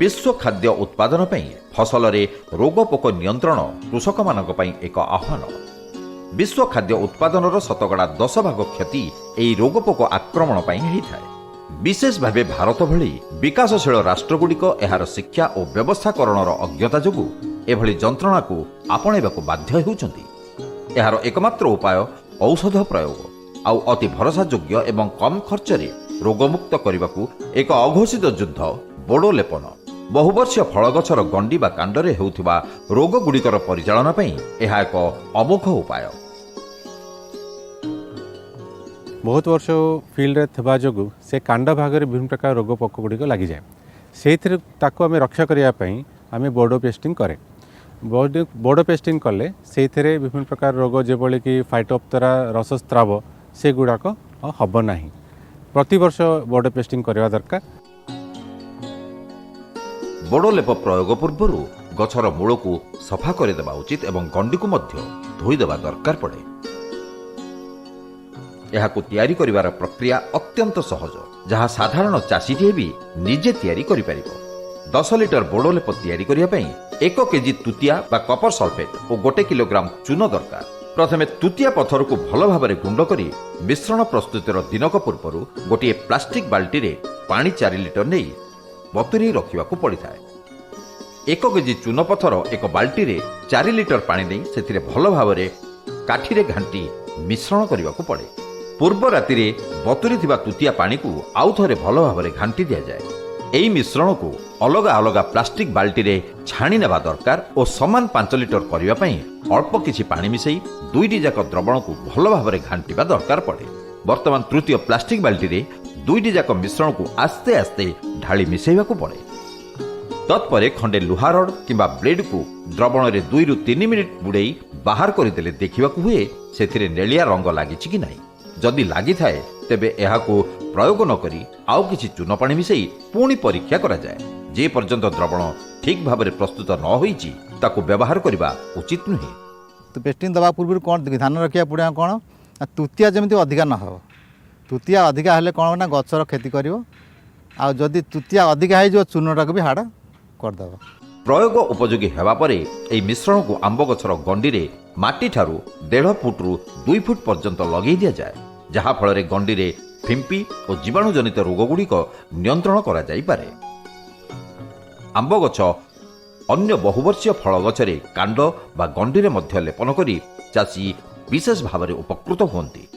विश्व खाद्य उत्पादन पई फसल रे रोग पोक नियंत्रण कृषक मानक पई एक आह्वान। विश्व खाद्य उत्पादन शतकड़ा 10 भाग क्षति एई रोग पोक आक्रमण पई होइथाय। विशेष भावे भारत भली विकासशील राष्ट्रगुड़िक एहार शिक्षा और व्यवस्थाकरणर अज्ञता जोगु एभली जंत्रणा को आपणेबाकु बाध्य हेउचंती। एहार एकमात्र उपाय औषध प्रयोग आउ अति भरोसायोग्य एवं कम खर्च रे रोगमुक्त करने एक अघोषित युद्ध बोडो लेपन। बहुवर्षीय फल गछर गंडी बा कांडरे हेउथिबा रोग गुड़िकर परिचालना पई एहा एक अमोघ उपाय। बहुत वर्ष फील्ड रे थिबा जोगु से कांड भाग रे विभिन्न प्रकार रोग पोक गुड़िक लगी जाए। से आम रक्षा करने आम बोडो पेस्टिंग करे। बोडो पेस्टिंग कले से विभिन्न प्रकार रोग जेभली कि फाइटोप्तरा रसस्राव से गुड़ाक हम ना। प्रति वर्ष बोडो पेस्टिंग करवा दरकार। बोडो लेप प्रयोग पूर्व गछर मूल को सफा करदेवा उचित एवं गंडी को मध्य धोईदेवा दरकार पड़े। यह तैयारी करिवार प्रक्रिया अत्यंत सहज, जहाँ साधारण चाषीटे भी निजे तैयारी करि परिबो। 10 लिटर बोडो लेप तैयारी करिया पई 1 केजी तुतिया बा कपर सल्फेट और 1 किलोग्राम चून दरकार। प्रथमे तुतिया पत्थर को भल भाव गुंड करी मिश्रण प्रस्तुतिर दिनक पूर्व गोटे प्लास्टिक बाल्टी रे पानी 4 लिटर नहीं बतुरी रखा पड़ी था। 1 केजी चून पत्थर एक बाल्टी रे 4 लिटर पानी नहीं से भल भाव काठी रे घांटी मिश्रण करने को पड़े। पूर्व राति रे बतुरी थिबा तुतिया पानी को आउ थरे भल भाव घांटी दिया जाए। एई मिश्रण को अलग अलग प्लास्टिक बाल्टी रे छाणी नेबा दरकार और समान 5 लिटर करने पई अल्प किछि पानी मिसई 2टी जाक द्रवण को भल भाव घांटीबा दरकार पड़े। वर्तमान तृतीय प्लास्टिक बाल्टी रे 2टी जाक मिश्रण को आस्ते आस्ते ढाली मिसेइबा को पड़े। तत्परे खंडे लुहा रड किंबा ब्लेड को द्रवण रे 2 रु 3 मिनिट बुड़ेई बाहर करदेले देखा हुए से नेलिया रंग लगी कि नहीं। जदि लगी थाए तेबे एहाको प्रयोग न करी आउ किछि चून पानी मिसई पुणी परीक्षा करा जाए। जे पर्यंत द्रवण ठीक भाव में प्रस्तुत न होईची ताको व्यवहार करबा उचित नुहे। तो पेस्टिंग दवा पूर्व कौन ध्यान रखा पड़ा कौन तुतिया जमी अधिका न हो। तुतिया अधिका हेले कौन ना गचर क्षति कर। जदि तुतिया अधिका हो चूनटा को भी हाड़ करदेव। प्रयोग उपयोगी हेबा परे एई मिश्रण को आंब गछर गंडी रे माटी ठारू 1.5 फुट रु 2 फुट पर्यंत लगे दिया जाए, जहाँ फल रे गंडी रे फिंपी और जीवाणु जनित रोग गुड़िक नियंत्रण करा जाई पारे। आंब गछ अन्य बहुवर्षीय फल गछरे कांड बा गंडी रे मध्य लेपन करी चाषी विशेष भाव में उपकृत हुअन्ति।